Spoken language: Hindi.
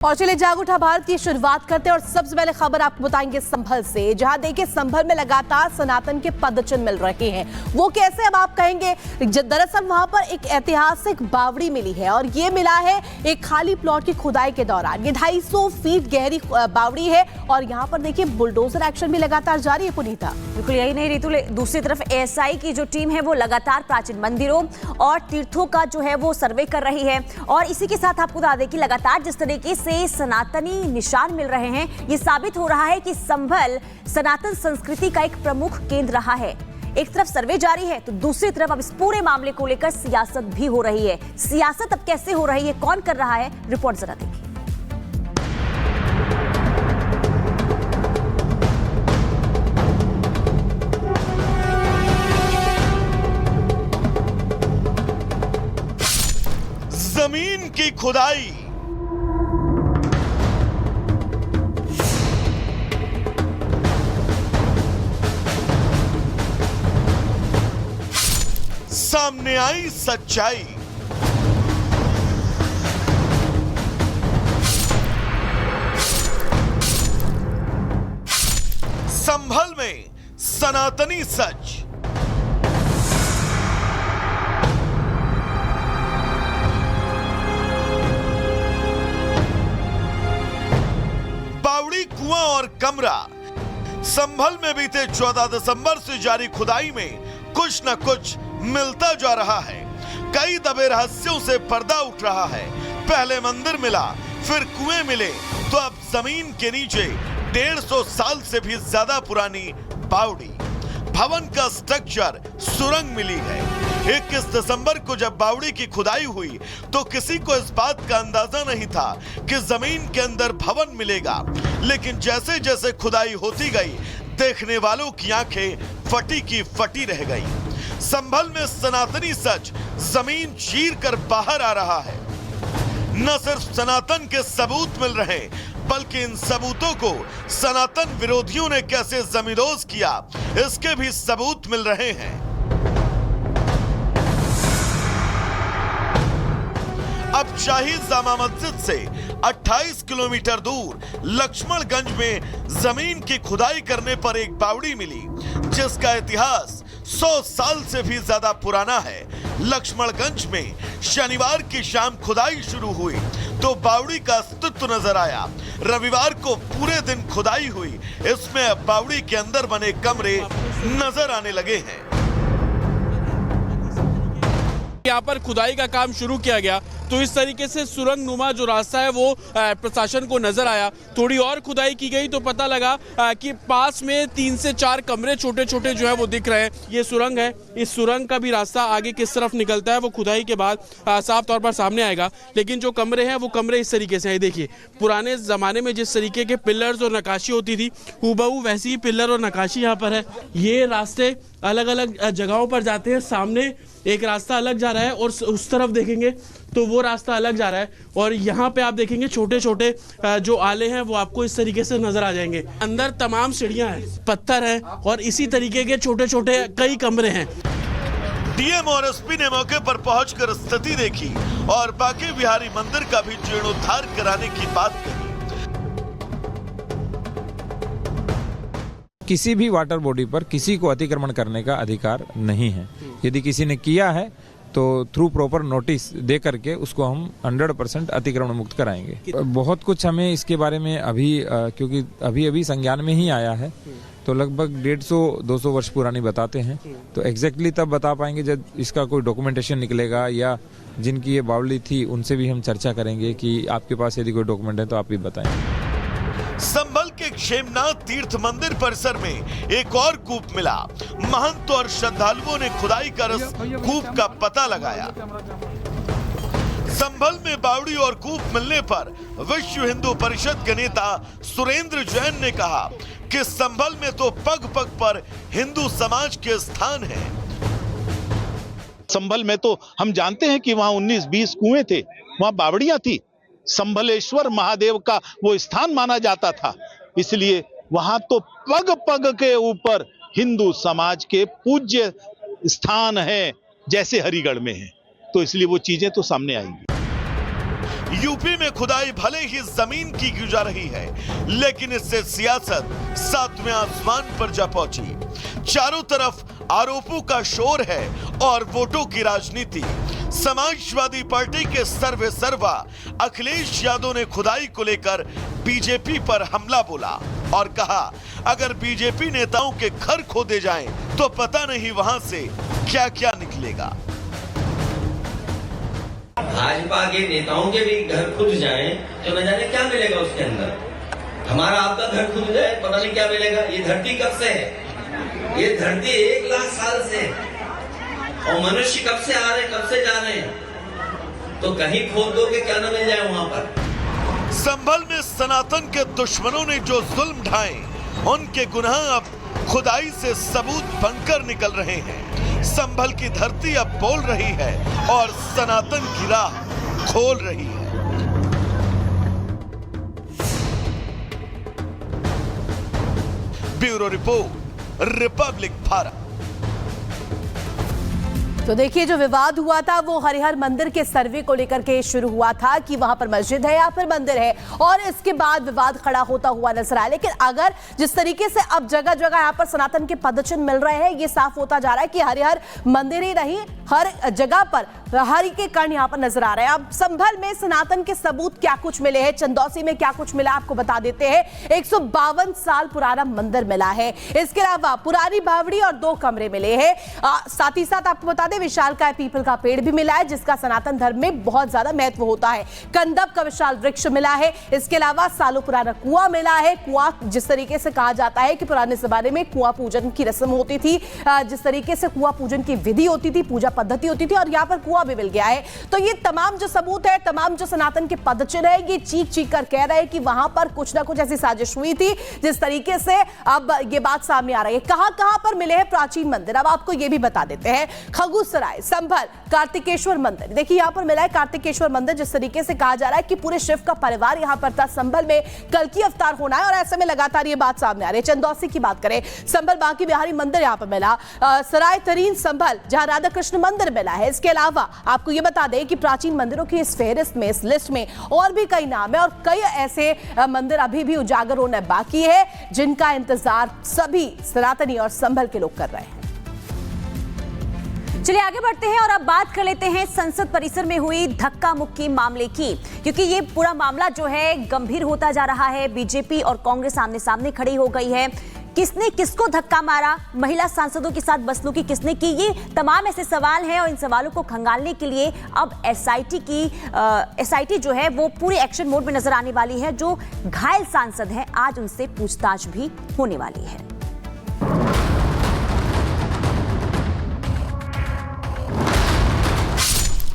और चलिए जाग उठा भारत की शुरुआत करते हैं और सबसे पहले खबर आपको बताएंगे संभल से, जहां देखिए संभल में लगातार सनातन के पदचिन्ह मिल रहे हैं। वो कैसे, अब आप कहेंगे। दरअसल वहां पर एक ऐतिहासिक बावड़ी मिली है और ये मिला है एक खाली प्लॉट की खुदाई के दौरान। ये 250 फीट गहरी बावड़ी है और यहाँ पर देखिए बुलडोजर एक्शन भी लगातार जारी है। पुनीता, बिल्कुल यही नहीं रितु, दूसरी तरफ एएसआई की जो टीम है वो लगातार प्राचीन मंदिरों और तीर्थों का जो है वो सर्वे कर रही है। और इसी के साथ आपको बता दें कि लगातार जिस तरीके से सनातनी निशान मिल रहे हैं, ये साबित हो रहा है कि संभल सनातन संस्कृति का एक प्रमुख केंद्र रहा है। एक तरफ सर्वे जारी है तो दूसरी तरफ अब इस पूरे मामले को लेकर सियासत भी हो रही है। सियासत अब कैसे हो रही है, कौन कर रहा है, रिपोर्ट जरा देखिए। जमीन की खुदाई, सामने आई सच्चाई। संभल में सनातनी सच। बावड़ी कुआं और कमरा। संभल में बीते 14 दिसंबर से जारी खुदाई में कुछ न कुछ मिलता जा रहा है। कई दबे रहस्यों से पर्दा उठ रहा है। पहले मंदिर मिला, फिर कुएं मिले, तो अब जमीन के नीचे 150 साल से भी ज्यादा पुरानी बावड़ी, भवन का स्ट्रक्चर, सुरंग मिली है। 21 दिसंबर को जब बावड़ी की खुदाई हुई तो किसी को इस बात का अंदाजा नहीं था कि जमीन के अंदर भवन मिलेगा। लेकिन जैसे जैसे खुदाई होती गई, देखने वालों की आंखें फटी की फटी रह गई। संभल में सनातनी सच जमीन चीर कर बाहर आ रहा है। न सिर्फ सनातन के सबूत मिल रहे, बल्कि इन सबूतों को सनातन विरोधियों ने कैसे जमींदोज किया, इसके भी सबूत मिल रहे हैं। अब शाही जामा मस्जिद से 28 किलोमीटर दूर लक्ष्मणगंज में जमीन की खुदाई करने पर एक बावड़ी मिली, जिसका इतिहास 100 साल से भी ज्यादा पुराना है। लक्ष्मणगंज में शनिवार की शाम खुदाई शुरू हुई तो बावड़ी का अस्तित्व नजर आया। रविवार को पूरे दिन खुदाई हुई। इसमें अब बावड़ी के अंदर बने कमरे नजर आने लगे हैं। यहाँ पर खुदाई का काम शुरू किया गया तो इस तरीके से सुरंग नुमा जो रास्ता है वो प्रशासन को नजर आया। थोड़ी और खुदाई की गई तो पता लगा कि पास में 3 से 4 कमरे छोटे छोटे जो है वो दिख रहे हैं। ये सुरंग है, इस सुरंग का भी रास्ता आगे किस तरफ निकलता है वो खुदाई के बाद साफ तौर पर सामने आएगा। लेकिन जो कमरे हैं वो कमरे इस तरीके से हैं। देखिए, पुराने जमाने में जिस तरीके के पिलर्स और नक्काशी होती थी, हूबहू वैसी ही पिलर और नक्काशी यहाँ पर है। ये रास्ते अलग अलग जगहों पर जाते हैं। सामने एक रास्ता अलग जा रहा है और उस तरफ देखेंगे तो वो रास्ता अलग जा रहा है। और यहाँ पे आप देखेंगे छोटे छोटे जो आले हैं वो आपको इस तरीके से नजर आ जाएंगे। अंदर तमाम सीढ़ियां हैं, पत्थर हैं और इसी तरीके के छोटे छोटे कई कमरे हैं। डीएम और एसपी ने मौके पर पहुंचकर स्थिति देखी और बांके बिहारी मंदिर का भी जीर्णोद्धार कराने की बात कही। किसी भी वाटर बॉडी पर किसी को अतिक्रमण करने का अधिकार नहीं है। यदि किसी ने किया है तो थ्रू प्रॉपर नोटिस दे करके उसको हम 100% अतिक्रमण मुक्त कराएंगे। बहुत कुछ हमें इसके बारे में अभी क्योंकि अभी संज्ञान में ही आया है तो लगभग 150-200 वर्ष पुरानी बताते हैं। तो एग्जैक्टली तब बता पाएंगे जब इसका कोई डॉक्यूमेंटेशन निकलेगा या जिनकी ये बावड़ी थी उनसे भी हम चर्चा करेंगे कि आपके पास यदि कोई डॉक्यूमेंट है तो आप भी बताएं। संभल के क्षेमनाथ तीर्थ मंदिर परिसर में एक और कूप मिला। महंत और श्रद्धालुओं ने खुदाई कर इस कूप का पता लगाया। संभल में बावड़ी और कूप मिलने पर विश्व हिंदू परिषद के नेता सुरेंद्र जैन ने कहा कि संभल में तो पग पग पर हिंदू समाज के स्थान है। संभल में तो हम जानते हैं कि वहां 19-20 कुएं थे, वहां बावड़ियां थी। संभलेश्वर महादेव का वो स्थान माना जाता था, इसलिए वहां तो पग पग के ऊपर हिंदू समाज के पूज्य स्थान है, जैसे हरिगढ़ में है। तो इसलिए वो चीजें तो सामने आएंगी। यूपी में खुदाई भले ही जमीन की जा रही है, लेकिन इससे सियासत सातवें आसमान पर जा पहुंची। चारों तरफ आरोपों का शोर है और वोटों की राजनीति। समाजवादी पार्टी के सर्वे सर्वा अखिलेश यादव ने खुदाई को लेकर बीजेपी पर हमला बोला और कहा, अगर बीजेपी नेताओं के घर खोदे जाएं तो पता नहीं वहां से क्या क्या निकलेगा। भाजपा के नेताओं के भी घर खुद जाएं तो न जाने क्या मिलेगा उसके अंदर। हमारा आपका घर खुद जाए, पता नहीं क्या मिलेगा। ये धरती कब से है? ये धरती 1 लाख साल से, और मनुष्य कब से आ रहे, कब से जा रहे हैं। तो कहीं खोद दो कि क्या न मिल जाए वहां पर। संभल में सनातन के दुश्मनों ने जो जुल्म ढाए, उनके गुनाह अब खुदाई से सबूत बनकर निकल रहे हैं। संभल की धरती अब बोल रही है और सनातन की राह खोल रही है। Bureau report, Republic Bharat. तो देखिए, जो विवाद हुआ था वो हरिहर मंदिर के सर्वे को लेकर के शुरू हुआ था कि वहां पर मस्जिद है या फिर मंदिर है, और इसके बाद विवाद खड़ा होता हुआ नजर आया। लेकिन अगर जिस तरीके से अब जगह जगह यहाँ पर सनातन के पदचिन्ह मिल रहे हैं, ये साफ होता जा रहा है कि हरिहर मंदिर ही नहीं, हर जगह पर हरि के कर्ण यहाँ पर नजर आ रहे हैं। अब संभल में सनातन के सबूत क्या कुछ मिले हैं, चंदौसी में क्या कुछ मिला, आपको बता देते हैं। 152 साल पुराना मंदिर मिला है। इसके अलावा पुरानी बावड़ी और 2 कमरे मिले हैं। साथ ही साथ आपको बता दें, विशालकाय पीपल का पेड़ भी मिला है, जिसका सनातन धर्म में बहुत ज्यादा महत्व होता है। कंदप का विशाल वृक्ष मिला है। इसके अलावा सालों पुराना कुआं मिला है। कुआं, जिस तरीके से कहा जाता है कि पुराने जमाने में कुआं पूजन की रस्म होती थी, जिस तरीके से कुआं पूजन की विधि होती थी, पूजा पद्धति होती थी, और यहाँ पर कुआं भी मिल गया है। तो ये तमाम जो सबूत है, तमाम जो सनातन के पदचिन्ह है, ये चीख चीख कर कह रहे हैं कि वहां पर कुछ ना कुछ ऐसी साजिश हुई थी, जिस तरीके से अब ये बात सामने आ रही है। कहां पर मिले हैं प्राचीन मंदिर, अब आपको ये भी बता देते हैं। खगुसराय, संभल, कार्तिकेश्वर मंदिर। देखिए, यहां पर मिला है कार्तिकेश्वर मंदिर। जिस तरीके से कहा जा रहा है कि पूरे शिव का परिवार यहां पर था। संभल में कल्कि अवतार होना है और ऐसे में लगातार ये बात सामने आ रही है। चंदौसी की बात करें, संभल बांकी बिहारी मंदिर यहां पर मिला। सराय तरीन संभल, जहां राधा कृष्ण मंदिर मिला है। इसके अलावा आपको ये बता दें कि प्राचीन मंदिरों की इस फेहरिस्त में, इस लिस्ट में और भी कई नाम है और कई ऐसे मंदिर अभी भी उजागर होना बाकी है, जिनका इंतजार सभी सनातनी और संभल के लोग कर रहे हैं। चलिए आगे बढ़ते हैं और अब बात कर लेते हैं संसद परिसर में हुई धक्का मुक्की मामले की, क्योंकि ये पूरा मामला जो है गंभीर होता जा रहा है। बीजेपी और कांग्रेस आमने सामने खड़ी हो गई है। किसने किसको धक्का मारा, महिला सांसदों के साथ बदसलूकी किसने की, ये तमाम ऐसे सवाल हैं और इन सवालों को खंगालने के लिए अब एसआईटी जो है वो पूरे एक्शन मोड में नजर आने वाली है। जो घायल सांसद हैं, आज उनसे पूछताछ भी होने वाली है।